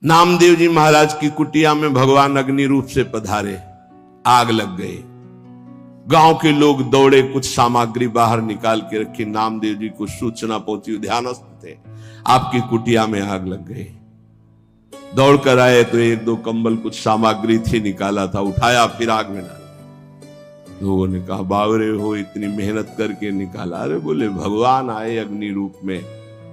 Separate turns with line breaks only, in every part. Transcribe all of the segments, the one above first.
नामदेव जी महाराज की कुटिया में भगवान अग्नि रूप से पधारे, आग लग गई। गांव के लोग दौड़े, कुछ सामग्री बाहर निकाल के रखी। नामदेव जी को सूचना पहुंची, ध्यानस्थ थे, आपकी कुटिया में आग लग गई। दौड़ कर आए तो एक दो कंबल, कुछ सामग्री थी, निकाला था, उठाया, फिर आग में डाला। लोगों ने कहा, बावरे हो, इतनी मेहनत करके निकाला। अरे बोले, भगवान आए अग्नि रूप में,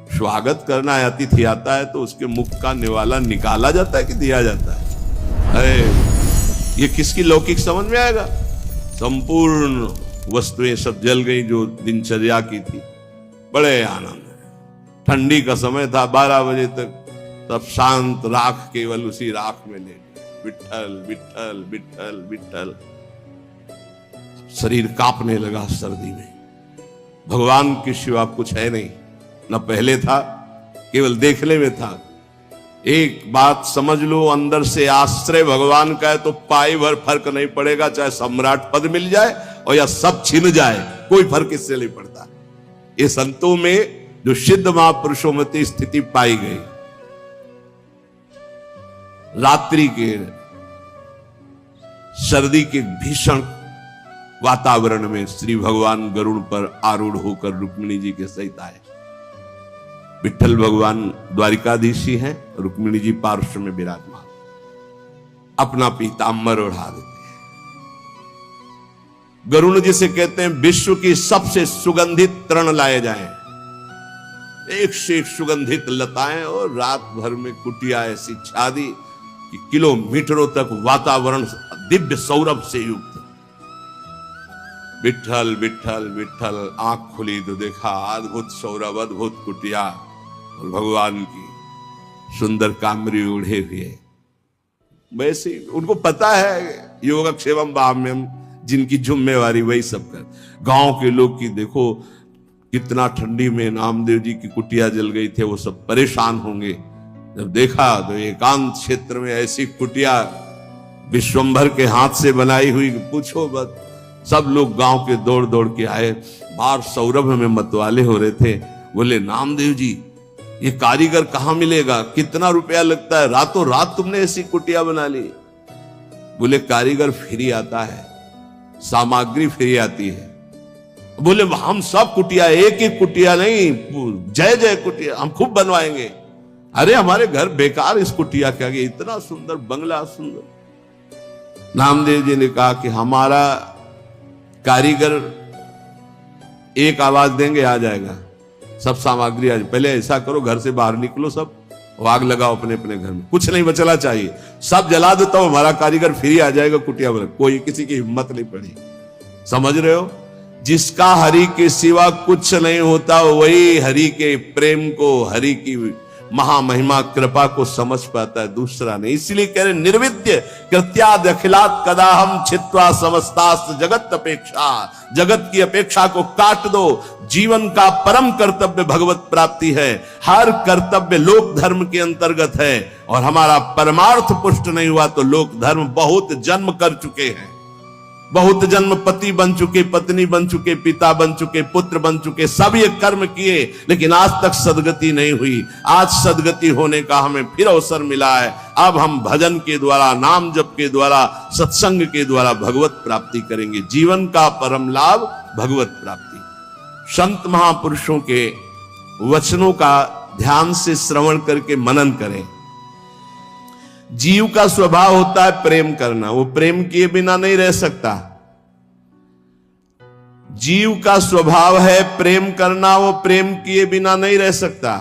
स्वागत करना है, अतिथि आता है तो उसके मुख का निवाला निकाला जाता है कि दिया जाता है? अरे ये किसकी लौकिक समझ में आएगा? संपूर्ण वस्तुएं सब जल गई जो दिनचर्या की थी। बड़े आनंद। ठंडी का समय था, 12 बजे तक सब शांत, राख केवल उसी राख में ले, विट्ठल विट्ठल विट्ठल विट्ठल। शरीर कांपने लगा सर्दी में। भगवान के सिवा कुछ है नहीं, न पहले था, केवल देखने में था। एक बात समझ लो, अंदर से आश्रय भगवान का है तो पाई भर फर्क नहीं पड़ेगा, चाहे सम्राट पद मिल जाए और या सब छिन जाए, कोई फर्क इससे नहीं पड़ता। ये संतों में जो सिद्ध महापुरुषों में स्थिति पाई गई। रात्रि के सर्दी के भीषण वातावरण में श्री भगवान गरुड़ पर आरूढ़ होकर रुक्मिणी जी के सहित आए। विट्ठल भगवान द्वारिकाधीश ही हैं, रुक्मिणी जी पार्श्व में विराजमान, अपना पीताम्बर ओढ़ा देते हैं। गरुड़ जिसे कहते हैं, विश्व की सबसे सुगंधित तृण लाए जाएं, एक से एक सुगंधित लताएं, और रात भर में कुटिया ऐसी छा दी कि किलोमीटरों तक वातावरण दिव्य सौरभ से युक्त। विट्ठल विट्ठल विट्ठल, आंख खुली तो देखा अद्भुत सौरभ, अद्भुत कुटिया और भगवान की सुंदर कामरी ओढ़े हुए। वैसे उनको पता है योगक्षेमम बाह्यम, जिनकी जिम्मेवारी वही सब कर। गांव के लोग की देखो, कितना ठंडी में नामदेव जी की कुटिया जल गई थे, वो सब परेशान होंगे। जब देखा तो एकांत क्षेत्र में ऐसी कुटिया विश्वंभर के हाथ से बनाई हुई, पूछो मत। सब लोग गांव के दौड़ दौड़ के आए, बाहर सौरभ में मतवाले हो रहे थे। बोले, नामदेव जी ये कारीगर कहां मिलेगा, कितना रुपया लगता है, रातों रात तुमने ऐसी कुटिया बना ली? बोले, कारीगर फ्री आता है, सामग्री फ्री आती है। बोले, हम सब कुटिया, एक एक कुटिया नहीं, जय जय कुटिया हम खूब बनवाएंगे। अरे हमारे घर बेकार इस कुटिया के आगे, इतना सुंदर बंगला, सुंदर। नामदेव जी ने कहा कि हमारा कारीगर एक आवाज देंगे, आ जाएगा, सब सामग्री आज। पहले ऐसा करो, घर से बाहर निकलो, सब आग लगाओ अपने अपने घर में, कुछ नहीं बचना चाहिए, सब जला देता हूं, हमारा कारीगर फ्री आ जाएगा कुटिया बना। कोई किसी की हिम्मत नहीं पड़ी। समझ रहे हो? जिसका हरि के सिवा कुछ नहीं होता, वही हरि के प्रेम को, हरि की महामहिमा कृपा को समझ पाता है, दूसरा नहीं। इसलिए कह रहे, निर्विद्य कृत्याद अखिलात कदाहम छित्वा समस्तास्त जगत अपेक्षा। जगत की अपेक्षा को काट दो। जीवन का परम कर्तव्य भगवत प्राप्ति है। हर कर्तव्य लोक धर्म के अंतर्गत है, और हमारा परमार्थ पुष्ट नहीं हुआ तो लोक धर्म बहुत जन्म कर चुके हैं, बहुत जन्म पति बन चुके, पत्नी बन चुके, पिता बन चुके, पुत्र बन चुके, सब ये कर्म किए, लेकिन आज तक सदगति नहीं हुई। आज सदगति होने का हमें फिर अवसर मिला है। अब हम भजन के द्वारा, नाम जप के द्वारा, सत्संग के द्वारा भगवत प्राप्ति करेंगे। जीवन का परम लाभ भगवत प्राप्ति। संत महापुरुषों के वचनों का ध्यान से श्रवण करके मनन करें। जीव का स्वभाव होता है प्रेम करना, वो प्रेम किए बिना नहीं रह सकता। जीव का स्वभाव है प्रेम करना, वो प्रेम किए बिना नहीं रह सकता।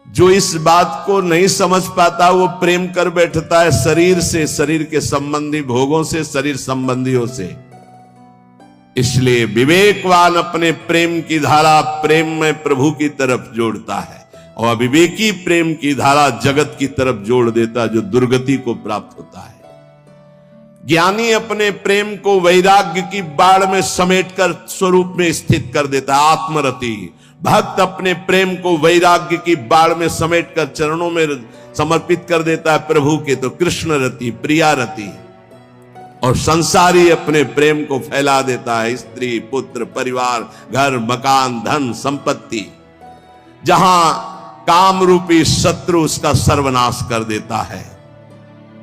जो इस बात को नहीं समझ पाता, वो प्रेम कर बैठता है शरीर से, शरीर के संबंधी भोगों से, शरीर संबंधियों से। इसलिए विवेकवान अपने प्रेम की धारा प्रेम में प्रभु की तरफ जोड़ता है, और अविवेकी प्रेम की धारा जगत की तरफ जोड़ देता, जो दुर्गति को प्राप्त होता है। ज्ञानी अपने प्रेम को वैराग्य की बाढ़ में समेटकर स्वरूप में स्थित कर देता है, आत्मरति। भक्त अपने प्रेम को वैराग्य की बाढ़ में समेटकर चरणों में समर्पित कर देता है प्रभु के, तो कृष्ण रति, प्रिया रति। और संसारी अपने प्रेम को फैला देता है, स्त्री, पुत्र, परिवार, घर, मकान, धन, संपत्ति। जहां काम रूपी शत्रु उसका सर्वनाश कर देता है।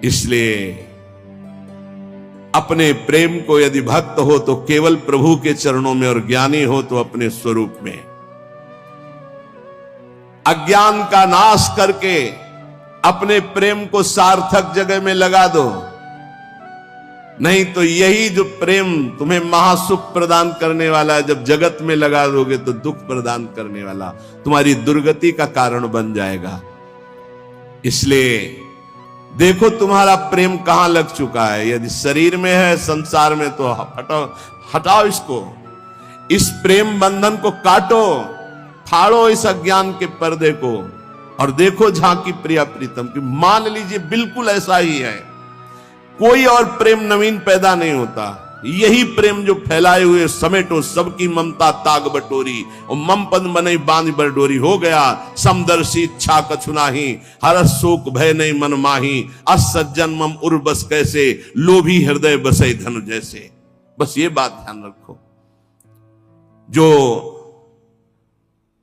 इसलिए अपने प्रेम को यदि भक्त हो तो केवल प्रभु के चरणों में, और ज्ञानी हो तो अपने स्वरूप में। अज्ञान का नाश करके अपने प्रेम को सार्थक जगह में लगा दो, नहीं तो यही जो प्रेम तुम्हें महासुख प्रदान करने वाला है, जब जगत में लगा दोगे तो दुख प्रदान करने वाला, तुम्हारी दुर्गति का कारण बन जाएगा। इसलिए देखो तुम्हारा प्रेम कहां लग चुका है। यदि शरीर में है, संसार में, तो हटाओ इसको, इस प्रेम बंधन को काटो, फाड़ो इस अज्ञान के पर्दे को, और देखो झांकी प्रिया प्रीतम की। मान लीजिए बिल्कुल ऐसा ही है, कोई और प्रेम नवीन पैदा नहीं होता। यही प्रेम जो फैलाए हुए समेटो सबकी ममता ताग बटोरी, और मम पद मनई बांध बरडोरी। हो गया समदर्शी इच्छा कछु नाही, हरस शोक भय नहीं मन माही। असज्जन मम उर्बस कैसे, लोभी हृदय बसे धनु जैसे। बस ये बात ध्यान रखो, जो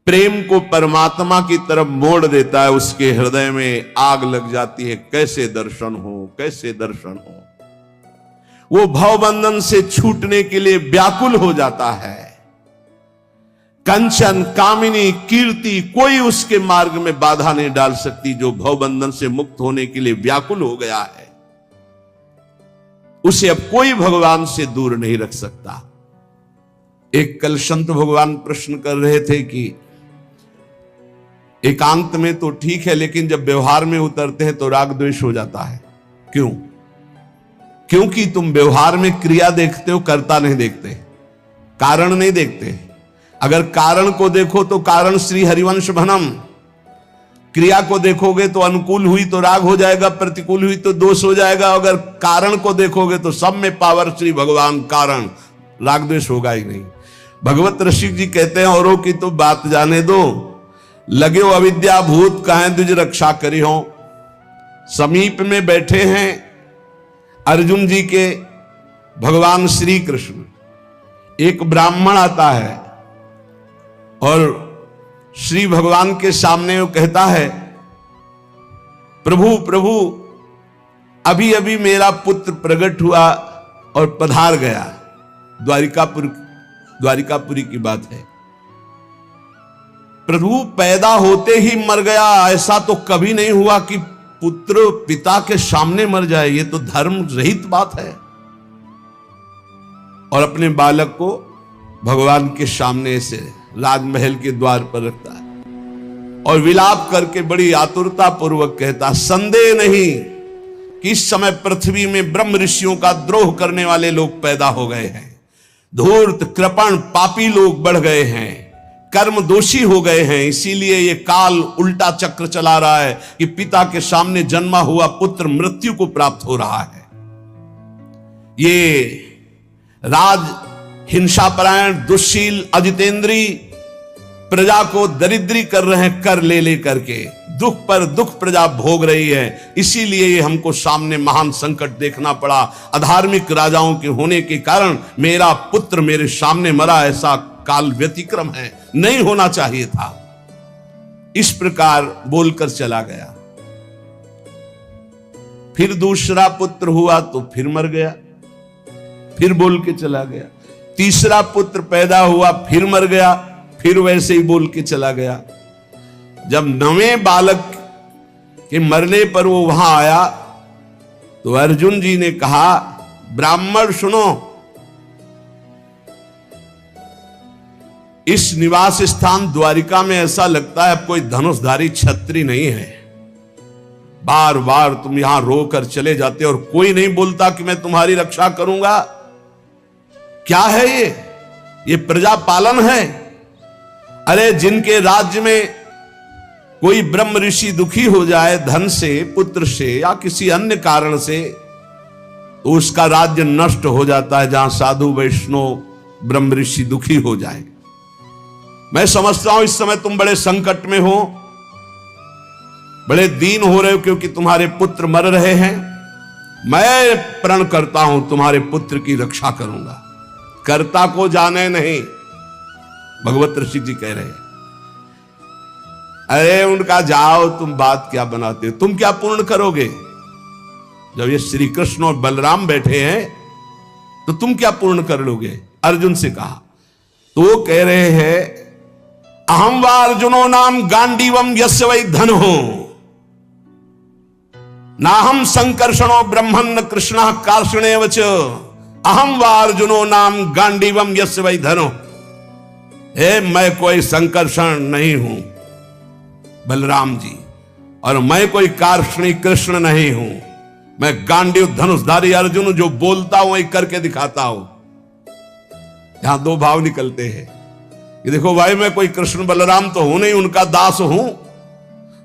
प्रेम को परमात्मा की तरफ मोड़ देता है उसके हृदय में आग लग जाती है। कैसे दर्शन हो, कैसे दर्शन हो। वो भवबंधन से छूटने के लिए व्याकुल हो जाता है। कंचन, कामिनी, कीर्ति कोई उसके मार्ग में बाधा नहीं डाल सकती। जो भवबंधन से मुक्त होने के लिए व्याकुल हो गया है, उसे अब कोई भगवान से दूर नहीं रख सकता। एक कल संत भगवान प्रश्न कर रहे थे कि एकांत में तो ठीक है, लेकिन जब व्यवहार में उतरते हैं तो राग द्वेष हो जाता है। क्यों? क्योंकि तुम व्यवहार में क्रिया देखते हो, कर्ता नहीं देखते, कारण नहीं देखते। अगर कारण को देखो तो कारण श्री हरिवंश भनम, क्रिया को देखोगे तो अनुकूल हुई तो राग हो जाएगा, प्रतिकूल हुई तो दोष हो जाएगा। अगर कारण को देखोगे तो सब में पावर श्री भगवान कारण, राग द्वेष होगा ही नहीं। भगवत ऋषि जी कहते हैं, औरों की तो बात जाने दो, लगे हो अविद्या भूत कहें तुझ रक्षा करी हो। समीप में बैठे हैं अर्जुन जी के भगवान श्री कृष्ण। एक ब्राह्मण आता है और श्री भगवान के सामने वो कहता है, प्रभु प्रभु अभी अभी मेरा पुत्र प्रकट हुआ और पधार गया। द्वारिकापुरी की बात है। प्रभु पैदा होते ही मर गया, ऐसा तो कभी नहीं हुआ कि पुत्र पिता के सामने मर जाए। ये तो धर्म रहित बात है। और अपने बालक को भगवान के सामने से राजमहल के द्वार पर रखता है और विलाप करके बड़ी आतुरता पूर्वक कहता, संदेह नहीं कि इस समय पृथ्वी में ब्रह्म ऋषियों का द्रोह करने वाले लोग पैदा हो गए हैं। धूर्त, कृपण, पापी लोग बढ़ गए हैं, कर्म दोषी हो गए हैं। इसीलिए ये काल उल्टा चक्र चला रहा है कि पिता के सामने जन्मा हुआ पुत्र मृत्यु को प्राप्त हो रहा है। ये राज हिंसापरायण, दुश्शील, अजितेंद्री प्रजा को दरिद्री कर रहे हैं, कर ले करके दुख पर दुख प्रजा भोग रही है। इसीलिए ये हमको सामने महान संकट देखना पड़ा। अधार्मिक राजाओं के होने के कारण मेरा पुत्र मेरे सामने मरा, ऐसा काल व्यतिक्रम है, नहीं होना चाहिए था। इस प्रकार बोलकर चला गया। फिर दूसरा पुत्र हुआ तो फिर मर गया, फिर बोल के चला गया। तीसरा पुत्र पैदा हुआ, फिर मर गया, फिर वैसे ही बोल के चला गया। जब 9वें बालक के मरने पर वो वहां आया तो अर्जुन जी ने कहा, ब्राह्मण सुनो, इस निवास स्थान द्वारिका में ऐसा लगता है अब कोई धनुषधारी छत्री नहीं है। बार बार तुम यहां रोकर चले जाते और कोई नहीं बोलता कि मैं तुम्हारी रक्षा करूंगा। क्या है ये प्रजा पालन है? अरे जिनके राज्य में कोई ब्रह्म ऋषि दुखी हो जाए धन से, पुत्र से या किसी अन्य कारण से, तो उसका राज्य नष्ट हो जाता है। जहां साधु वैष्णव ब्रह्म ऋषि दुखी हो जाए। मैं समझता हूं इस समय तुम बड़े संकट में हो, बड़े दीन हो रहे हो क्योंकि तुम्हारे पुत्र मर रहे हैं। मैं प्रण करता हूं तुम्हारे पुत्र की रक्षा करूंगा। कर्ता को जाने नहीं, भगवत ऋषि जी कह रहे हैं। अरे उनका जाओ, तुम बात क्या बनाते हो, तुम क्या पूर्ण करोगे? जब ये श्री कृष्ण और बलराम बैठे हैं तो तुम क्या पूर्ण कर लोगे? अर्जुन से कहा। तो वो कह रहे हैं, अहम वा अर्जुनो नाम गांडीवम यस्य वै धनुः नाहम संकर्षणो ब्रह्मन् न कृष्णः कार्षणेव च अहम वा अर्जुनो नाम गांडीवम यस्य वै धनुः। मैं कोई संकर्षण नहीं हूं बलराम जी, और मैं कोई कार्षणी कृष्ण नहीं हूं। मैं गांडीव धनुषधारी अर्जुन, जो बोलता हूं वही करके दिखाता हूं। यहां दो भाव निकलते हैं कि देखो भाई, मैं कोई कृष्ण बलराम तो हूं नहीं, उनका दास हूं।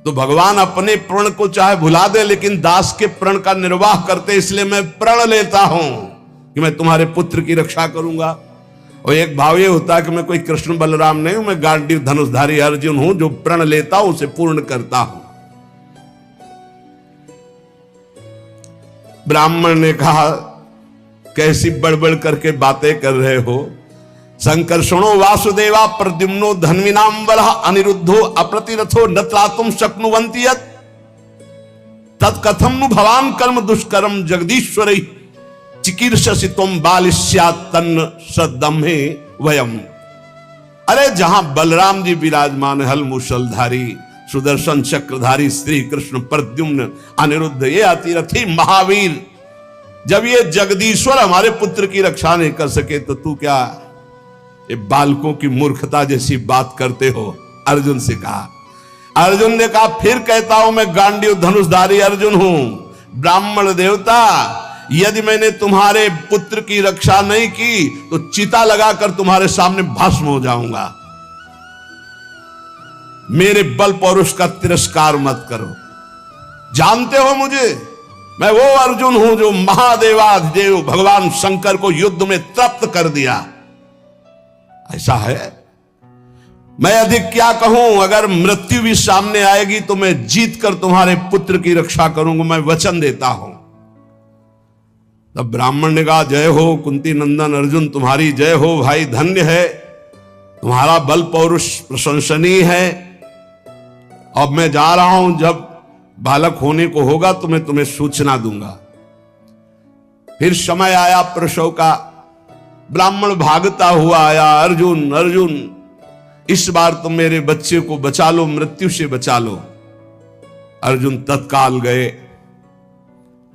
तो भगवान अपने प्रण को चाहे भुला दे, लेकिन दास के प्रण का निर्वाह करते, इसलिए मैं प्रण लेता हूं कि मैं तुम्हारे पुत्र की रक्षा करूंगा। और एक भाव ये होता है कि मैं कोई कृष्ण बलराम नहीं हूं, मैं गांडीव धनुषधारी अर्जुन हूं, जो प्रण लेता हूं उसे पूर्ण करता हूं। ब्राह्मण ने कहा, कैसी बड़बड़ करके बातें कर रहे हो? संकर्षणो वासुदेवा प्रद्युम्नो धन्विनाम बलः अनिरुद्धो अप्रतिरथो न त्रातुम शक्नुवन्ति यत् तत्कथम नु भवान कर्म दुष्कर्म जगदीश्वरै चिकीर्षसि त्वं बालिस्यात् तन्न सद्दम्हे वयम्। अरे जहां बलराम जी विराजमान, हल मूषलधारी सुदर्शन चक्रधारी श्री कृष्ण प्रद्युम्न अनिरुद्ध, ये अतिरथी महावीर, जब ये जगदीश्वर हमारे पुत्र की रक्षा नहीं कर सके तो तू क्या ये बालकों की मूर्खता जैसी बात करते हो? अर्जुन से कहा। अर्जुन ने कहा, फिर कहता हूं मैं गांडीव धनुषधारी अर्जुन हूं। ब्राह्मण देवता, यदि मैंने तुम्हारे पुत्र की रक्षा नहीं की तो चिता लगाकर तुम्हारे सामने भस्म हो जाऊंगा। मेरे बल पौरुष का तिरस्कार मत करो। जानते हो मुझे, मैं वो अर्जुन हूं जो महादेवाधिदेव भगवान शंकर को युद्ध में तृप्त कर दिया। ऐसा है, मैं अधिक क्या कहूं? अगर मृत्यु भी सामने आएगी तो मैं जीत कर तुम्हारे पुत्र की रक्षा करूंगा, मैं वचन देता हूं। तब ब्राह्मण ने कहा, जय हो कुंती नंदन अर्जुन, तुम्हारी जय हो भाई, धन्य है, तुम्हारा बल पौरुष प्रशंसनीय है। अब मैं जा रहा हूं, जब बालक होने को होगा तो मैं तुम्हें सूचना दूंगा। फिर समय आया प्रसव का, ब्राह्मण भागता हुआ आया, अर्जुन अर्जुन इस बार तुम मेरे बच्चे को बचा लो, मृत्यु से बचा लो। अर्जुन तत्काल गए,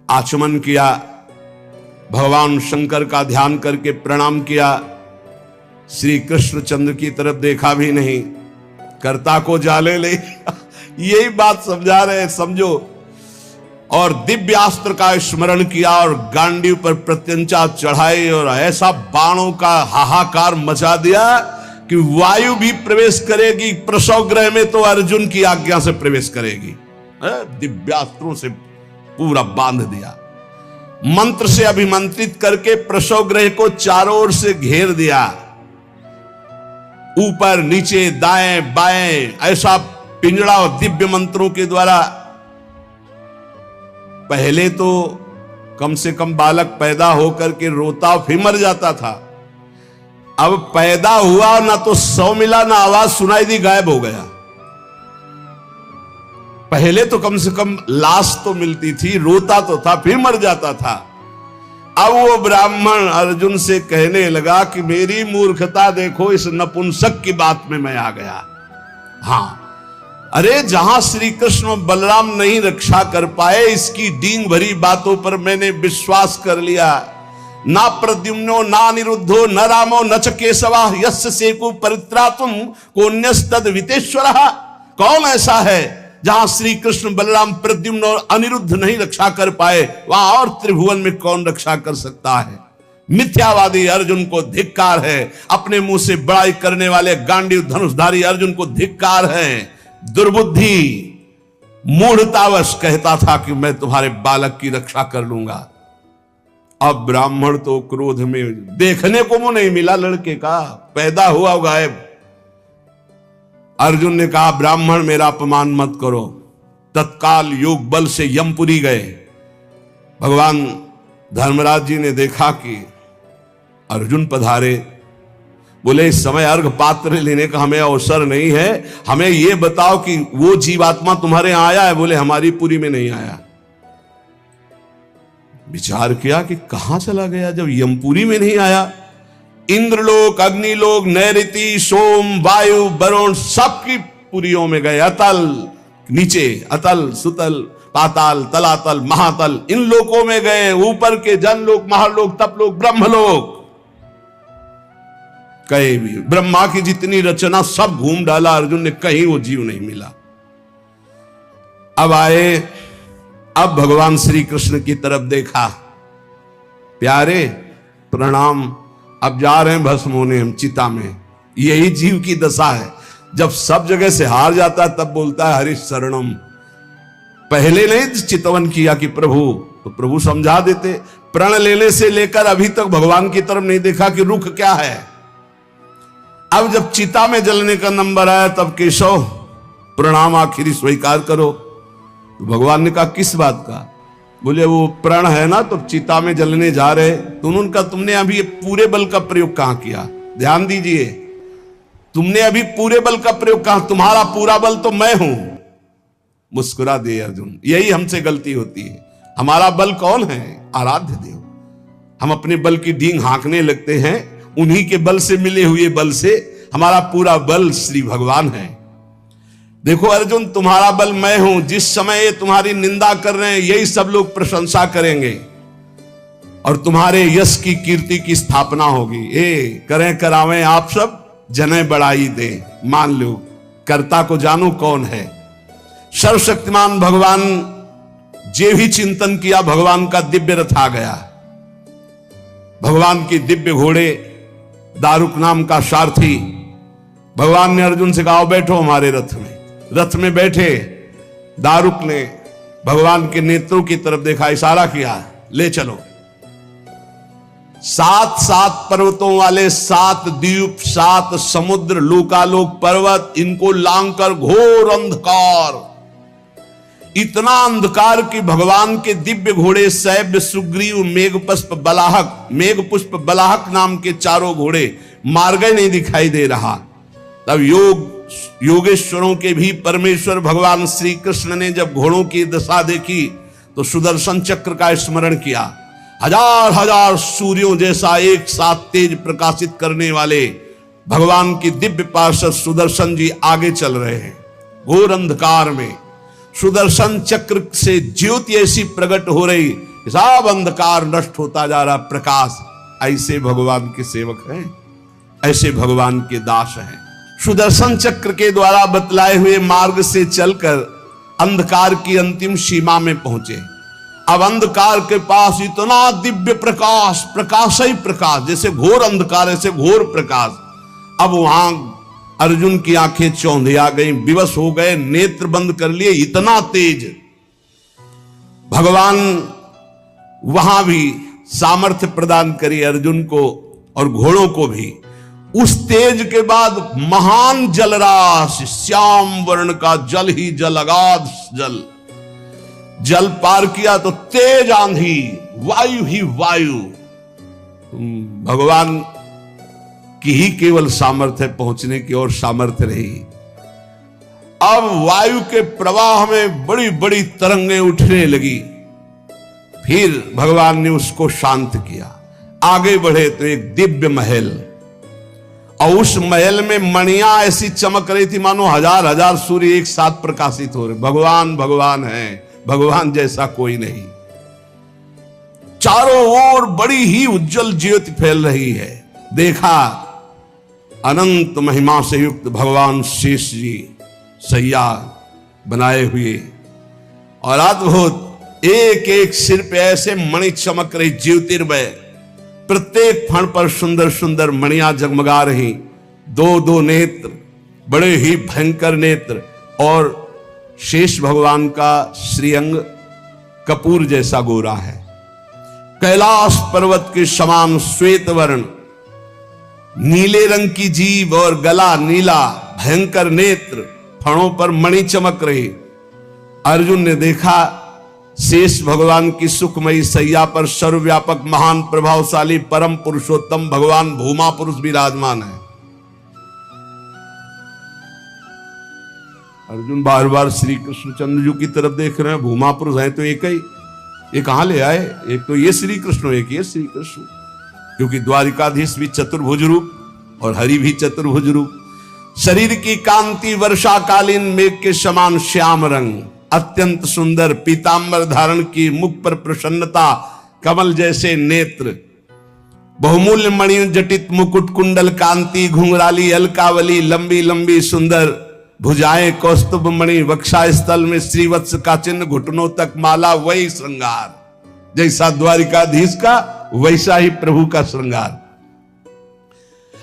आचमन किया, भगवान शंकर का ध्यान करके प्रणाम किया, श्री कृष्णचंद्र की तरफ देखा भी नहीं, कर्ता को जाले ले यही बात समझा रहे हैं, समझो। और दिव्यास्त्र का स्मरण किया और गांडीव पर प्रत्यंचा चढ़ाई और ऐसा बाणों का हाहाकार मचा दिया कि वायु भी प्रवेश करेगी प्रसव गृह में तो अर्जुन की आज्ञा से प्रवेश करेगी। दिव्यास्त्रों से पूरा बांध दिया, मंत्र से अभिमंत्रित करके प्रसव गृह को चारों ओर से घेर दिया, ऊपर नीचे दाएं बाएं ऐसा पिंजड़ा और दिव्य मंत्रों के द्वारा। पहले तो कम से कम बालक पैदा होकर के रोता फिर मर जाता था, अब पैदा हुआ ना तो सौ मिला ना आवाज सुनाई दी, गायब हो गया। पहले तो कम से कम लाश तो मिलती थी, रोता तो था फिर मर जाता था। अब वो ब्राह्मण अर्जुन से कहने लगा कि मेरी मूर्खता देखो, इस नपुंसक की बात में मैं आ गया। हाँ, अरे जहां श्री कृष्ण बलराम नहीं रक्षा कर पाए, इसकी डींग भरी बातों पर मैंने विश्वास कर लिया। ना प्रद्युम्नो ना अनिरुद्धो न रामो न च केशवा यस्य सेकु परित्रातुम कोन्यस्तद वितेश्वरः। कौन ऐसा है जहां श्री कृष्ण बलराम प्रद्युम्न और अनिरुद्ध नहीं रक्षा कर पाए, वहां और त्रिभुवन में कौन रक्षा कर सकता है? मिथ्यावादी अर्जुन को धिक्कार है, अपने मुंह से बड़ाई करने वाले गांडीव धनुषधारी अर्जुन को धिक्कार है। दुर्बुद्धि मूढ़तावश कहता था कि मैं तुम्हारे बालक की रक्षा कर लूंगा। अब ब्राह्मण तो क्रोध में, देखने को मुंह नहीं मिला लड़के का, पैदा हुआ गायब। अर्जुन ने कहा, ब्राह्मण मेरा अपमान मत करो। तत्काल योग बल से यमपुरी गए। भगवान धर्मराज जी ने देखा कि अर्जुन पधारे, बोले इस समय अर्घ पात्र लेने का हमें अवसर नहीं है, हमें यह बताओ कि वो जीवात्मा तुम्हारे यहां आया है? बोले हमारी पुरी में नहीं आया। विचार किया कि कहां चला गया जब यमपुरी में नहीं आया। इंद्रलोक, अग्निलोक, नैऋति, सोम, वायु, वरुण सबकी पुरियों में गए। अतल नीचे, अतल, सुतल, पाताल, तलातल, महातल, इन लोकों में गए। ऊपर के जनलोक, महालोक, तपलोक, ब्रह्मलोक, कहीं भी ब्रह्मा की जितनी रचना सब घूम डाला अर्जुन ने, कहीं वो जीव नहीं मिला। अब आए, अब भगवान श्री कृष्ण की तरफ देखा, प्यारे प्रणाम, अब जा रहे हैं भस्म होने हम चिता में। यही जीव की दशा है, जब सब जगह से हार जाता है तब बोलता है हरि शरणम। पहले नहीं चितवन किया कि प्रभु, तो प्रभु समझा देते। प्रण लेने से लेकर अभी तक भगवान की तरफ नहीं देखा कि रुख क्या है। अब जब चिता में जलने का नंबर आया तब केशव प्रणाम आखिरी स्वीकार करो। तो भगवान ने कहा किस बात का? बोले वो प्रण है ना, तो चिता में जलने जा रहे। तो उनका तुमने अभी पूरे बल का प्रयोग कहां किया? ध्यान दीजिए, तुमने अभी पूरे बल का प्रयोग कहां? तुम्हारा पूरा बल तो मैं हूं। मुस्कुरा दे अर्जुन, यही हमसे गलती होती है। हमारा बल कौन है? आराध्य देव। हम अपने बल की डींग हाँकने लगते हैं, उन्हीं के बल से मिले हुए बल से। हमारा पूरा बल श्री भगवान है। देखो अर्जुन, तुम्हारा बल मैं हूं। जिस समय ये तुम्हारी निंदा कर रहे हैं यही सब लोग प्रशंसा करेंगे और तुम्हारे यश की कीर्ति की स्थापना होगी। करें करावें आप सब, जने बढ़ाई दे। मान लो कर्ता को जानो कौन है। सर्वशक्तिमान भगवान जे भी चिंतन किया, भगवान का दिव्य रथ आ गया। भगवान की दिव्य घोड़े, दारुक नाम का सारथी। भगवान ने अर्जुन से कहा बैठो हमारे रथ में। रथ में बैठे। दारुक ने भगवान के नेत्रों की तरफ देखा, इशारा किया, ले चलो। 7 पर्वतों वाले 7 द्वीप, 7 समुद्र, लोकालोक पर्वत, इनको लांघकर घोर अंधकार, इतना अंधकार कि भगवान के दिव्य घोड़े शैब्य, सुग्रीव, मेघपुष्प, बलाहक, मेघपुष्प बलाहक नाम के 4 घोड़े मार्ग नहीं दिखाई दे रहा। तब योगेश्वरों के भी परमेश्वर भगवान श्री कृष्ण ने जब घोड़ों की दशा देखी तो सुदर्शन चक्र का स्मरण किया। हजार हजार सूर्यों जैसा एक साथ तेज प्रकाशित करने वाले भगवान की दिव्य पार्षद सुदर्शन जी आगे चल रहे हैं घोर अंधकार में। सुदर्शन चक्र से ज्योति ऐसी प्रकट हो रही, सब अंधकार नष्ट होता जा रहा, प्रकाश। ऐसे भगवान के सेवक हैं, ऐसे भगवान के दास हैं। सुदर्शन चक्र के द्वारा बतलाए हुए मार्ग से चलकर अंधकार की अंतिम सीमा में पहुंचे। अब अंधकार के पास इतना दिव्य प्रकाश, प्रकाश ही प्रकाश, जैसे घोर अंधकार ऐसे घोर प्रकाश। अब वहां अर्जुन की आंखें चौंधिया गई, विवश हो गए, नेत्र बंद कर लिए, इतना तेज। भगवान वहां भी सामर्थ्य प्रदान करी अर्जुन को और घोड़ों को भी। उस तेज के बाद महान जलराशि, श्याम वर्ण का जल ही जल, अगाध जल, जल पार किया तो तेज आंधी, वायु ही वायु। भगवान की ही केवल सामर्थ्य पहुंचने की और सामर्थ्य रही। अब वायु के प्रवाह में बड़ी बड़ी तरंगें उठने लगी। फिर भगवान ने उसको शांत किया। आगे बढ़े तो एक दिव्य महल, और उस महल में मणियां ऐसी चमक रही थी मानो हजार हजार सूर्य एक साथ प्रकाशित हो रहे। भगवान भगवान है, भगवान जैसा कोई नहीं। चारों ओर बड़ी ही उज्जवल ज्योति फैल रही है। देखा अनंत महिमा से युक्त भगवान शेष जी सैया बनाए हुए, और अद्भुत एक एक सिर पे ऐसे मणि चमक रही, ज्योतिर्मय। प्रत्येक फण पर सुंदर सुंदर मणियां जगमगा रही। 2-2 नेत्र, बड़े ही भयंकर नेत्र, और शेष भगवान का श्रीअंग कपूर जैसा गोरा है। कैलाश पर्वत के समान श्वेत वर्ण, नीले रंग की जीभ और गला नीला, भयंकर नेत्र, फणों पर मणि चमक रही। अर्जुन ने देखा शेष भगवान की सुखमयी सैया पर सर्वव्यापक महान प्रभावशाली परम पुरुषोत्तम भगवान भूमा पुरुष विराजमान है। अर्जुन बार बार श्री कृष्णचंद्र जी की तरफ देख रहे हैं। भूमा पुरुष है तो एक ही, ये कहां ले आए? एक तो ये श्री कृष्ण, एक ये श्री कृष्ण, क्योंकि द्वारिकाधीश भी चतुर्भुज रूप और हरि भी चतुर्भुज रूप। शरीर की कांति वर्षाकालीन मेघ के समान श्याम रंग, अत्यंत सुंदर पीतांबर धारण की, मुख पर प्रसन्नता, कमल जैसे नेत्र, बहुमूल्य मणि जटित मुकुट, कुंडल कांति, घुंघराली अलकावली, लंबी लंबी सुंदर भुजाएं, कौस्तुभ मणि, वक्षा स्थल में श्रीवत्स का चिन्ह, घुटनों तक माला, वही श्रृंगार। जैसा द्वारिकाधीश का वैसा ही प्रभु का श्रृंगार।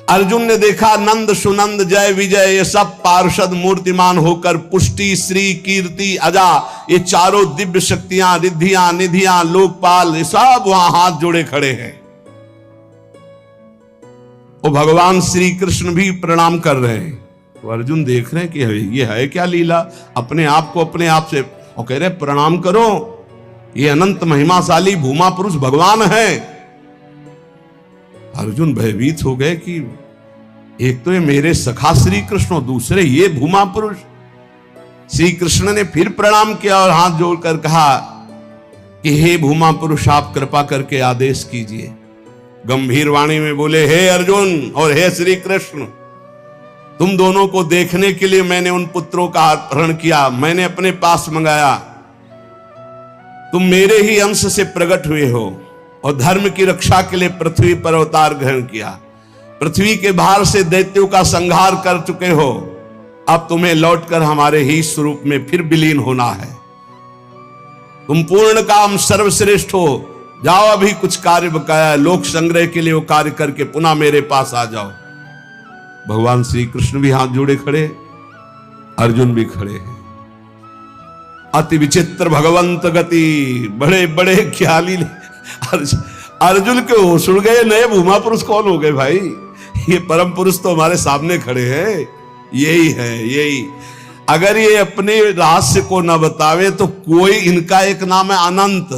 अर्जुन ने देखा नंद सुनंद जय विजय ये सब पार्षद मूर्तिमान होकर, पुष्टि श्री कीर्ति अजा ये चारों दिव्य शक्तियां, रिद्धियां निधियां, लोकपाल, ये सब वहां हाथ जोड़े खड़े हैं। और भगवान श्री कृष्ण भी प्रणाम कर रहे हैं। तो अर्जुन देख रहे हैं कि ये है क्या लीला, अपने आप को अपने आप से, और कह रहे प्रणाम करो, ये अनंत महिमाशाली भूमा पुरुष भगवान है। अर्जुन भयभीत हो गए कि एक तो ये मेरे सखा श्री कृष्ण और दूसरे ये भूमा पुरुष। श्री कृष्ण ने फिर प्रणाम किया और हाथ जोड़कर कहा कि हे भूमा पुरुष, आप कृपा करके आदेश कीजिए। गंभीर वाणी में बोले, हे अर्जुन और हे श्री कृष्ण, तुम दोनों को देखने के लिए मैंने उन पुत्रों का अपहरण किया, मैंने अपने पास मंगाया। तुम मेरे ही अंश से प्रकट हुए हो और धर्म की रक्षा के लिए पृथ्वी पर अवतार ग्रहण किया। पृथ्वी के भार से दैत्यों का संहार कर चुके हो। अब तुम्हें लौटकर हमारे ही स्वरूप में फिर विलीन होना है। तुम पूर्ण काम सर्वश्रेष्ठ हो। जाओ, अभी कुछ कार्य बकाया, लोक संग्रह के लिए वो कार्य करके पुनः मेरे पास आ जाओ। भगवान श्री कृष्ण भी हाथ जोड़े खड़े, अर्जुन भी खड़े हैं। अति विचित्र भगवंत गति, बड़े बड़े ख्याली। अर्जुन के होश उड़ गए, नए भूमा पुरुष कौन हो गए भाई? ये परम पुरुष तो हमारे सामने खड़े हैं, यही है, यही। अगर ये अपने रहस्य को न बतावे तो कोई, इनका एक नाम है अनंत,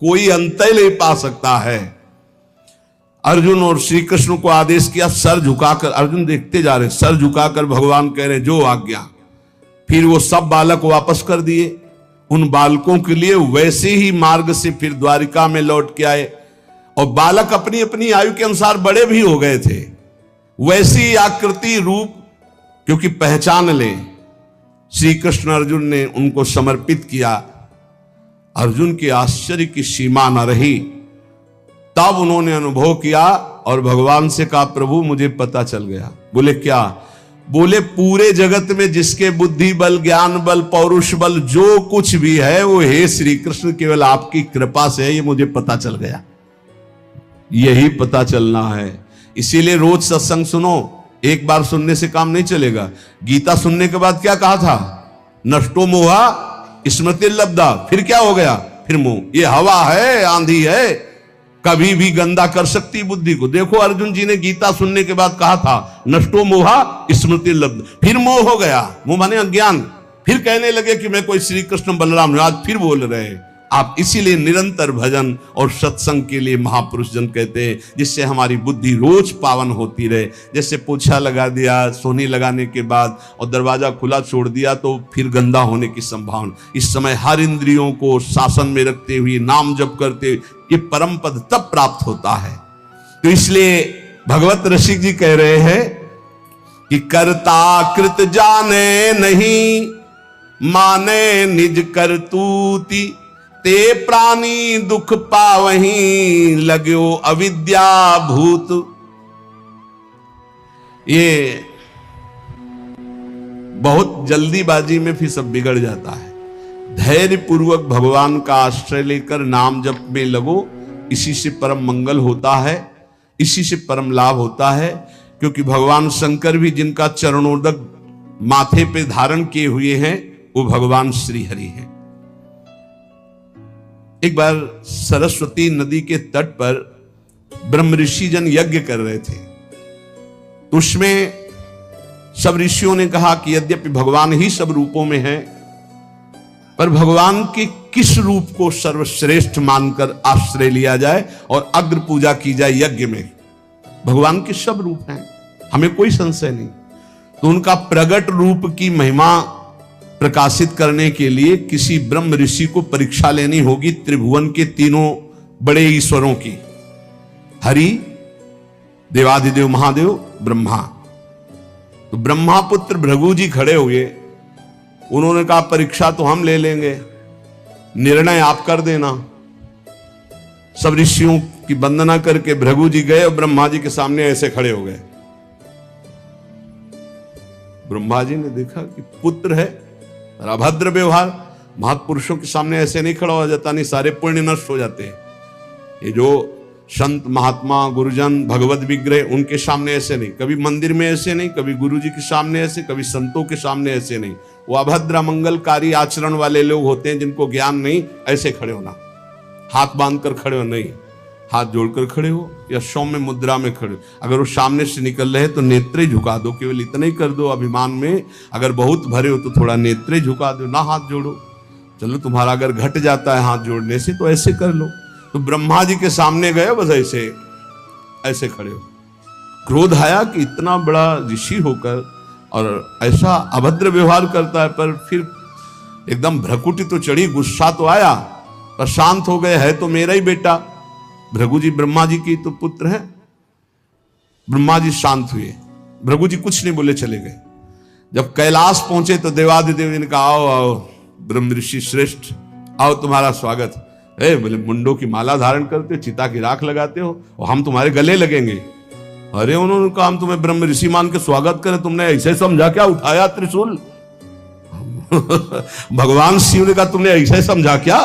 कोई अंत ही नहीं पा सकता है। अर्जुन और श्री कृष्ण को आदेश किया, सर झुकाकर। अर्जुन देखते जा रहे, सर झुकाकर भगवान कह रहे जो आज्ञा। फिर वो सब बालक वापस कर दिए। उन बालकों के लिए वैसे ही मार्ग से फिर द्वारिका में लौट के आए। और बालक अपनी अपनी आयु के अनुसार बड़े भी हो गए थे, वैसी आकृति रूप, क्योंकि पहचान ले। श्री कृष्ण अर्जुन ने उनको समर्पित किया। अर्जुन के आश्चर्य की सीमा न रही। तब उन्होंने अनुभव किया और भगवान से कहा, प्रभु मुझे पता चल गया। बोले क्या? बोले पूरे जगत में जिसके बुद्धि बल, ज्ञान बल, पौरुष बल, जो कुछ भी है वो हे श्री कृष्ण केवल आपकी कृपा से है, ये मुझे पता चल गया। यही पता चलना है। इसीलिए रोज सत्संग सुनो। एक बार सुनने से काम नहीं चलेगा। गीता सुनने के बाद क्या कहा था? नष्टो मोहा स्मृति लब्धा। फिर क्या हो गया? फिर मोह। ये हवा है, आंधी है, कभी भी गंदा कर सकती बुद्धि को। देखो अर्जुन जी ने गीता सुनने के बाद कहा था नष्टो मोहा स्मृति लब्ध, फिर मोह हो गया। मोह माने अज्ञान। फिर कहने लगे कि मैं कोई श्री कृष्ण बलराम, आज फिर बोल रहे हैं आप। इसीलिए निरंतर भजन और सत्संग के लिए महापुरुष जन कहते हैं, जिससे हमारी बुद्धि रोज पावन होती रहे। जैसे पोछा लगा दिया सोनी लगाने के बाद और दरवाजा खुला छोड़ दिया तो फिर गंदा होने की संभावना। इस समय हर इंद्रियों को शासन में रखते हुए नाम जप करते हुए ये परम पद तब प्राप्त होता है। तो इसलिए भगवत रसिक जी कह रहे हैं कि कर्ता कृत जाने नहीं, माने निज करतूति, ते प्राणी दुख पावहीं, लगो अविद्या भूत। ये बहुत जल्दीबाजी में फिर सब बिगड़ जाता है। धैर्य पूर्वक भगवान का आश्रय लेकर नाम जप में लगो, इसी से परम मंगल होता है, इसी से परम लाभ होता है। क्योंकि भगवान शंकर भी जिनका चरणोदक माथे पे धारण किए हुए हैं वो भगवान श्री हरि हैं। एक बार सरस्वती नदी के तट पर ब्रह्म ऋषि जन यज्ञ कर रहे थे। उसमें सब ऋषियों ने कहा कि यद्यपि भगवान ही सब रूपों में है, पर भगवान के किस रूप को सर्वश्रेष्ठ मानकर आश्रय लिया जाए और अग्र पूजा की जाए यज्ञ में। भगवान के सब रूप हैं, हमें कोई संशय नहीं। तो उनका प्रगट रूप की महिमा प्रकाशित करने के लिए किसी ब्रह्म ऋषि को परीक्षा लेनी होगी त्रिभुवन के तीनों बड़े ईश्वरों की, हरि, देवादिदेव महादेव, ब्रह्मा। तो ब्रह्मा पुत्र भृगु जी खड़े हुए, उन्होंने कहा परीक्षा तो हम ले लेंगे, निर्णय आप कर देना। सब ऋषियों की वंदना करके भृगु जी गए और ब्रह्मा जी के सामने ऐसे खड़े हो गए। ब्रह्मा जी ने देखा कि पुत्र है, अभद्र व्यवहार, महापुरुषों के सामने ऐसे नहीं खड़ा हो जाता, नहीं सारे पुण्य नष्ट हो जाते हैं। ये जो संत महात्मा गुरुजन भगवत विग्रह, उनके सामने ऐसे नहीं, कभी मंदिर में ऐसे नहीं, कभी गुरु जी के सामने ऐसे, कभी संतों के सामने ऐसे नहीं। वो अभद्र मंगलकारी आचरण वाले लोग होते हैं जिनको ज्ञान नहीं, ऐसे खड़े होना, हाथ बांध कर खड़े हो नहीं, हाथ जोड़कर खड़े हो या सौम्य मुद्रा में खड़े हो। अगर वो सामने से निकल रहे तो नेत्रे झुका दो, केवल इतना ही कर दो अभिमान में। अगर बहुत भरे हो तो थोड़ा नेत्रे झुका दो, ना हाथ जोड़ो। चलो तुम्हारा अगर घट जाता है हाथ जोड़ने से तो ऐसे कर लो। तो ब्रह्मा जी के सामने गए, बस ऐसे ऐसे खड़े हो। क्रोध आया कि इतना बड़ा ऋषि होकर और ऐसा अभद्र व्यवहार करता है, पर फिर एकदम भ्रकुटी तो चढ़ी, गुस्सा तो आया, पर शांत हो गए, है तो मेरा ही बेटा। भृगु जी ब्रह्मा जी की तो पुत्र है। ब्रह्मा जी शांत हुए, भृगु जी कुछ नहीं बोले, चले गए। जब कैलाश पहुंचे तो देवादिदेव जी ने कहा आओ आओ ब्रह्म ऋषि श्रेष्ठ, आओ तुम्हारा स्वागत है। बोले मुंडों की माला धारण करते हो, चिता की राख लगाते हो और हम तुम्हारे गले लगेंगे। अरे उन्होंने कहा हम तुम्हें ब्रह्म ऋषि मान के स्वागत करें, तुमने ऐसे समझा क्या उठाया त्रिशूल? भगवान शिव ने कहा तुमने ऐसे समझा क्या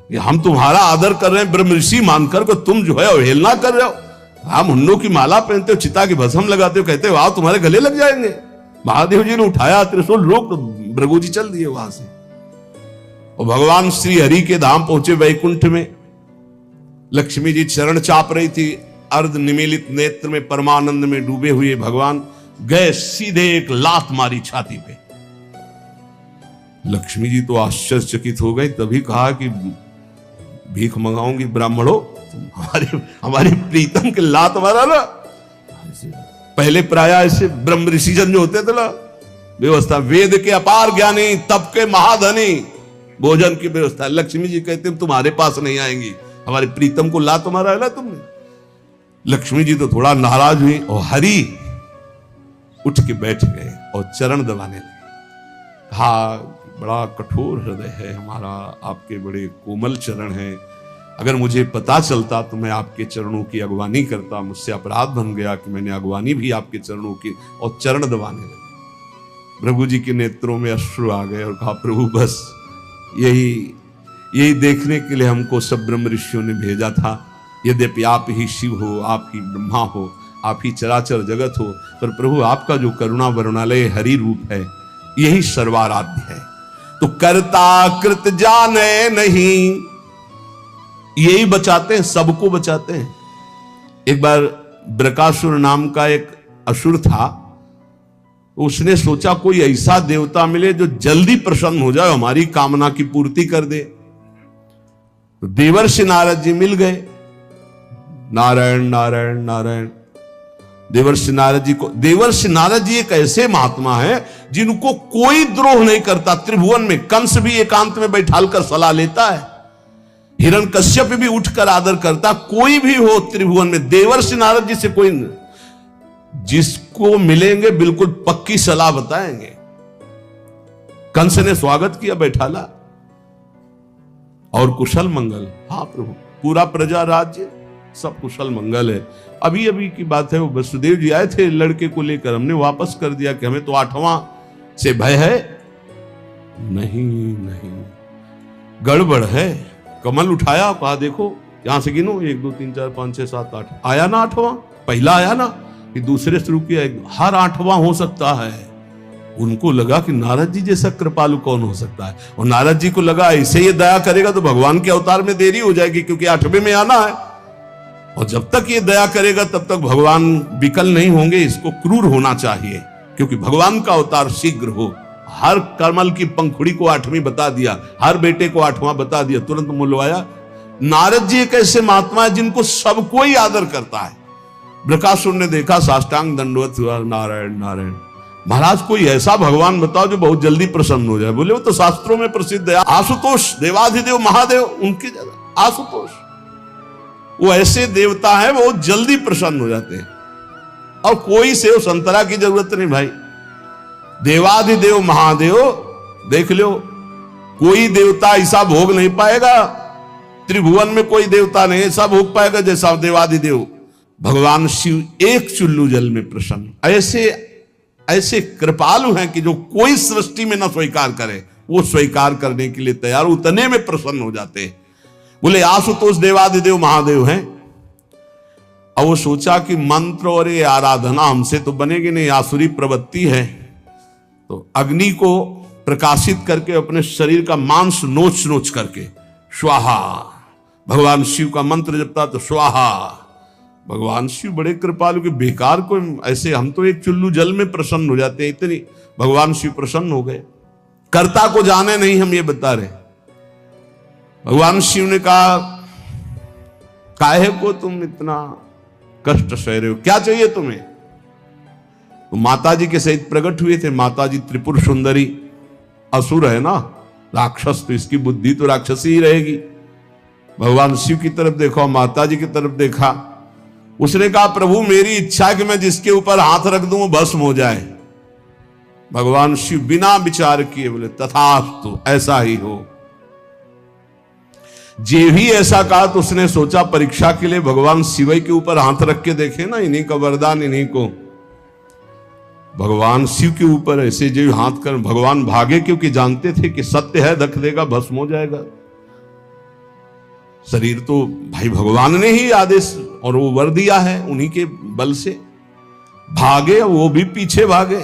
कि हम तुम्हारा आदर कर रहे हैं ब्रह्म ऋषि मानकर को तुम जो है अवहेलना कर रहे हो। हम मुंडों की माला पहनते हो, चिता की भस्म लगाते हो, कहते हो आओ तुम्हारे गले लग जाएंगे। महादेव जी ने उठाया त्रिशूल, रोक, तो भृगु जी चल दिए वहां से। और भगवान श्री हरि के धाम पहुंचे वैकुंठ में। लक्ष्मी जी चरण चाप रही थी, अर्ध निमीलित नेत्र में परमानंद में डूबे हुए भगवान गए, सीधे एक लात मारी छाती पे। लक्ष्मी जी तो आश्चर्यचकित हो गई, तभी कहा कि भीख मंगाऊंगी ब्राह्मणों, हमारी प्रीतम के लात मारा ना। पहले प्राय ऐसे ब्रह्म ऋषिजन जो होते थे ना, व्यवस्था, वेद के अपार ज्ञानी, तप के महाधनी, भोजन की व्यवस्था। लक्ष्मी जी कहते तुम्हारे पास नहीं आएंगी, हमारे प्रीतम को लात मारा है ना तुमने। लक्ष्मी जी तो थोड़ा नाराज हुई और हरि उठ के बैठ गए और चरण दबाने लगे। कहा बड़ा कठोर हृदय है हमारा, आपके बड़े कोमल चरण हैं, अगर मुझे पता चलता तो मैं आपके चरणों की अगवानी करता, मुझसे अपराध बन गया कि मैंने अगवानी भी आपके चरणों की, और चरण दबाने लगे। भृगु जी के नेत्रों में अश्रु आ गए और कहा प्रभु बस यही देखने के लिए हमको सब ब्रह्म ऋषियों ने भेजा था। यद्यपि आप ही शिव हो, आप ही ब्रह्मा हो, आप ही चराचर जगत हो, पर प्रभु आपका जो करुणा वरुणालय हरि रूप है यही सर्वाराध्य है। तो कर्ता कृत जाने नहीं, यही बचाते हैं, सबको बचाते हैं। एक बार ब्रकासुर नाम का एक असुर था, उसने सोचा कोई ऐसा देवता मिले जो जल्दी प्रसन्न हो जाए, हमारी कामना की पूर्ति कर दे। तो देवर्षि नारद जी मिल गए। नारायण नारायण नारायण। देवर्षि नारद जी एक ऐसे महात्मा है जिनको कोई द्रोह नहीं करता। त्रिभुवन में कंस भी एकांत में बैठालकर सलाह लेता है, हिरण्यकश्यप भी उठकर आदर करता। कोई भी हो त्रिभुवन में देवर्षि नारद जी से कोई, जिसको मिलेंगे बिल्कुल पक्की सलाह बताएंगे। कंस ने स्वागत किया, बैठाला और कुशल मंगल। हाँ प्रभु, पूरा प्रजा राज्य सब कुशल मंगल है। अभी अभी की बात है, वो वसुदेव जी आए थे लड़के को लेकर, हमने वापस कर दिया कि हमें तो 8वां से भय है। नहीं नहीं, गड़बड़ है। कमल उठाया, कहा देखो यहां से गिनो, 1 2 3 4 5 6 7 8, आया ना 8वां? पहला आया ना, फिर दूसरे शुरू किया, हर 8वां हो सकता है। उनको लगा कि नारद जी जैसा कृपालु कौन हो सकता है, और नारद जी को लगा ऐसे ये दया करेगा तो भगवान के अवतार में देरी हो जाएगी, क्योंकि 8वें में आना है, और जब तक ये दया करेगा तब तक भगवान विकल नहीं होंगे। इसको क्रूर होना चाहिए, क्योंकि भगवान का अवतार शीघ्र हो। हर कमल की पंखुड़ी को 8वीं बता दिया, हर बेटे को 8वां बता दिया, तुरंत मुलवाया। नारद जी एक ऐसे महात्मा है जिनको सब कोई आदर करता है। ब्रकासुर ने देखा, साष्टांग दंडवत हुआ, नारायण नारायण। महाराज कोई ऐसा भगवान बताओ जो बहुत जल्दी प्रसन्न हो जाए। बोले वो तो शास्त्रों में प्रसिद्ध है, आशुतोष देवाधिदेव महादेव, उनकी जगह आशुतोष, वो ऐसे देवता है वो जल्दी प्रसन्न हो जाते हैं। और कोई सेव संतरा की जरूरत नहीं भाई, देवाधिदेव महादेव देख लो, कोई देवता ऐसा भोग नहीं पाएगा, त्रिभुवन में कोई देवता नहीं ऐसा भोग पाएगा जैसा देवाधिदेव भगवान शिव एक चुल्लू जल में प्रसन्न। ऐसे ऐसे कृपालु हैं कि जो कोई सृष्टि में न स्वीकार करे वो स्वीकार करने के लिए तैयार, उतने में प्रसन्न हो जाते हैं। बोले आशुतोष देवाधिदेव महादेव हैं। अब वो सोचा कि मंत्र और ये आराधना हमसे तो बनेगी नहीं, आसुरी प्रवृत्ति है, तो अग्नि को प्रकाशित करके अपने शरीर का मांस नोच नोच करके स्वाहा, भगवान शिव का मंत्र जपता तो स्वाहा। भगवान शिव बड़े कृपालु के बेकार को ऐसे, हम तो एक चुल्लू जल में प्रसन्न हो जाते हैं, इतनी भगवान शिव प्रसन्न हो गए। कर्ता को जाने नहीं हम ये बता रहे। भगवान शिव ने कहा काहे को तुम इतना कष्ट सह रहे हो, क्या चाहिए तुम्हें? तो माताजी के सहित प्रकट हुए थे। माताजी त्रिपुर सुंदरी, असुर है ना, राक्षस, तो इसकी बुद्धि तो राक्षसी ही रहेगी। भगवान शिव की तरफ देखा, माताजी की तरफ देखा, उसने कहा प्रभु मेरी इच्छा है कि मैं जिसके ऊपर हाथ रख दूं वो भस्म हो जाए। भगवान शिव बिना विचार किए बोले तथास्तु, ऐसा ही हो। जे भी ऐसा कहा तो उसने सोचा परीक्षा के लिए भगवान शिव के ऊपर हाथ रख के देखे ना, इन्हीं का वरदान इन्हीं को। भगवान शिव के ऊपर ऐसे जो हाथ कर भगवान भागे, क्योंकि जानते थे कि सत्य है धक देगा, भस्म हो जाएगा। शरीर तो भाई भगवान ने ही आदेश और वो वर दिया है, उन्हीं के बल से भागे, वो भी पीछे भागे।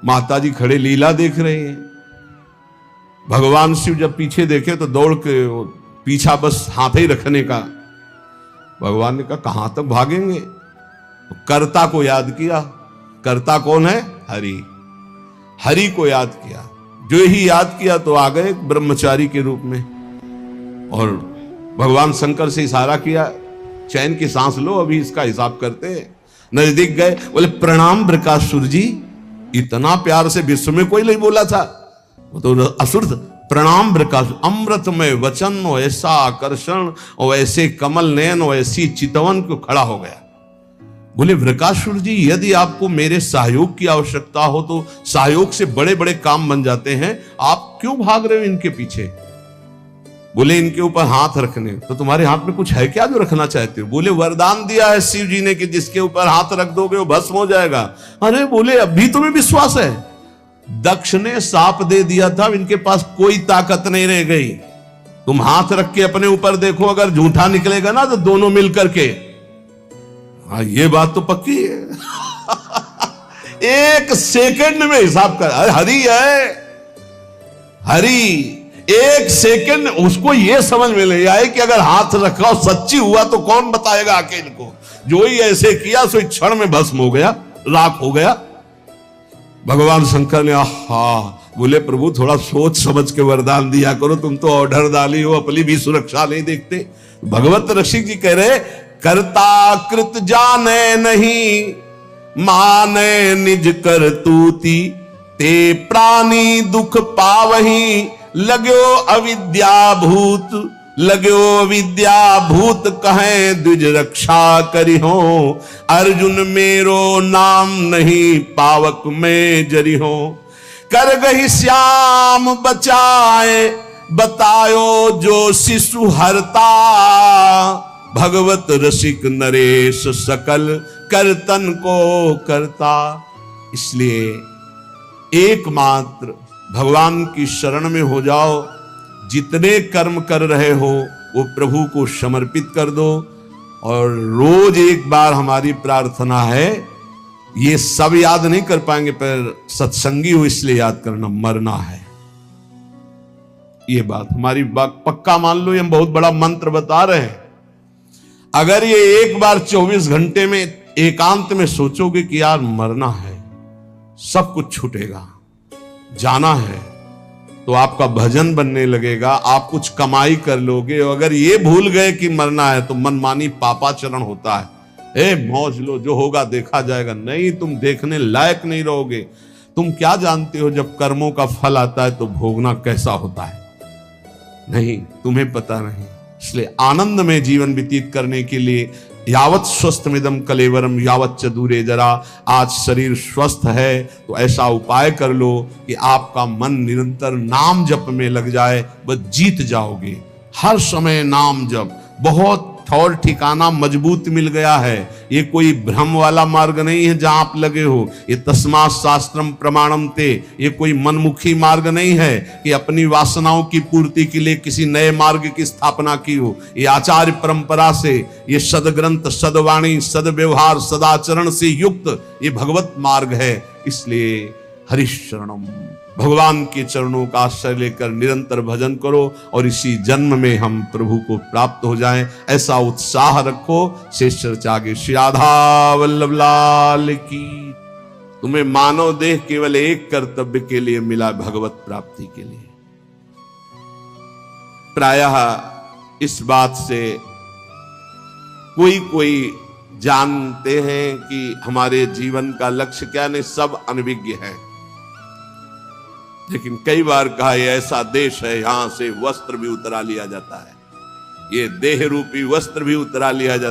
माताजी खड़े लीला देख रहे हैं। भगवान शिव जब पीछे देखे तो दौड़ के पीछा बस हाथ ही रखने का। भगवान ने कहा कहां तक भागेंगे? तो कर्ता को याद किया। कर्ता कौन है? हरि। हरि को याद किया। जो ही याद किया तो आ गए ब्रह्मचारी के रूप में, और भगवान शंकर से इशारा किया चैन की सांस लो, अभी इसका हिसाब करते हैं। नजदीक गए, बोले प्रणाम बृकासुर जी। इतना प्यार से विश्व में कोई नहीं बोला था, वो तो असुर था। प्रणाम बृकासुर, अमृतमय वचन और ऐसा आकर्षण और ऐसे कमल नयन और ऐसी चितवन को खड़ा हो गया। बोले वृकासुर जी यदि आपको मेरे सहयोग की आवश्यकता हो तो सहयोग से बड़े बड़े काम बन जाते हैं, आप क्यों भाग रहे हो इनके पीछे? बोले इनके ऊपर हाथ रखने, तो तुम्हारे हाथ में कुछ है क्या जो रखना चाहते हो? बोले वरदान दिया है शिव जी ने कि जिसके ऊपर हाथ रख दोगे वो भस्म हो जाएगा। अरे बोले अभी तुम्हें विश्वास है? दक्ष ने साप दे दिया था, इनके पास कोई ताकत नहीं रह गई। तुम हाथ रख के अपने ऊपर देखो, अगर झूठा निकलेगा ना तो दोनों मिलकर के। हाँ ये बात तो पक्की है। एक सेकंड में हिसाब कर, हरि है हरि। एक सेकंड उसको यह समझ में नहीं आए कि अगर हाथ रखा सच्ची हुआ तो कौन बताएगा आके इनको। जो ही ऐसे किया सो क्षण में भस्म हो गया, राख हो गया। भगवान शंकर ने बोले प्रभु थोड़ा सोच समझ के वरदान दिया करो, तुम तो ऑर्डर डाली हो, अपनी भी सुरक्षा नहीं देखते। भगवत रसिक जी कह रहे कर्ता कृत जाने नहीं, माने निज करतूती, ते प्राणी दुख पावही, लगो अविद्या भूत, लगो अविद्या भूत कहे द्विज रक्षा करी हो। अर्जुन मेरो नाम नहीं, पावक में जरी हो। कर गही श्याम बचाए, बतायो जो शिशु हरता, भगवत रसिक नरेश सकल करतन को करता। इसलिए एकमात्र भगवान की शरण में हो जाओ, जितने कर्म कर रहे हो वो प्रभु को समर्पित कर दो। और रोज एक बार हमारी प्रार्थना है, ये सब याद नहीं कर पाएंगे पर सत्संगी हो इसलिए याद करना, मरना है। ये बात हमारी बात पक्का मान लो, ये हम बहुत बड़ा मंत्र बता रहे हैं। अगर ये एक बार 24 घंटे में एकांत में सोचोगे कि यार मरना है, सब कुछ छूटेगा, जाना है, तो आपका भजन बनने लगेगा, आप कुछ कमाई कर लोगे। अगर ये भूल गए कि मरना है तो मनमानी पापाचरण होता है। मौज लो, जो होगा देखा जाएगा। नहीं, तुम देखने लायक नहीं रहोगे। तुम क्या जानते हो जब कर्मों का फल आता है तो भोगना कैसा होता है? नहीं, तुम्हें पता नहीं। इसलिए आनंद में जीवन व्यतीत करने के लिए यावत स्वस्थमिदम कलेवरम यावत च दूरे जरा, आज शरीर स्वस्थ है तो ऐसा उपाय कर लो कि आपका मन निरंतर नाम जप में लग जाए, बस जीत जाओगे। हर समय नाम जप, बहुत ठौर ठिकाना मजबूत मिल गया है। ये कोई भ्रम वाला मार्ग नहीं है जहां आप लगे हो। ये तस्मात् शास्त्रम प्रमाणम ते, ये कोई मनमुखी मार्ग नहीं है कि अपनी वासनाओं की पूर्ति के लिए किसी नए मार्ग की स्थापना की हो। ये आचार्य परंपरा से, ये सदग्रंथ, सदवाणी, सदव्यवहार, सदाचरण से युक्त ये भगवत मार्ग है। इसलिए हरिशरणम, भगवान के चरणों का आश्रय लेकर निरंतर भजन करो और इसी जन्म में हम प्रभु को प्राप्त हो जाएं, ऐसा उत्साह रखो। शेष चर्चा आगे। श्री राधा वल्लभ लाल की। तुम्हें मानव देह केवल एक कर्तव्य के लिए मिला, भगवत प्राप्ति के लिए। प्रायः इस बात से कोई जानते हैं कि हमारे जीवन का लक्ष्य क्या, नहीं, सब अनभिज्ञ है। लेकिन कई बार कहा यह ऐसा देश है यहां से वस्त्र भी उतरा लिया जाता है, ये देह रूपी वस्त्र भी उतरा लिया जाता है।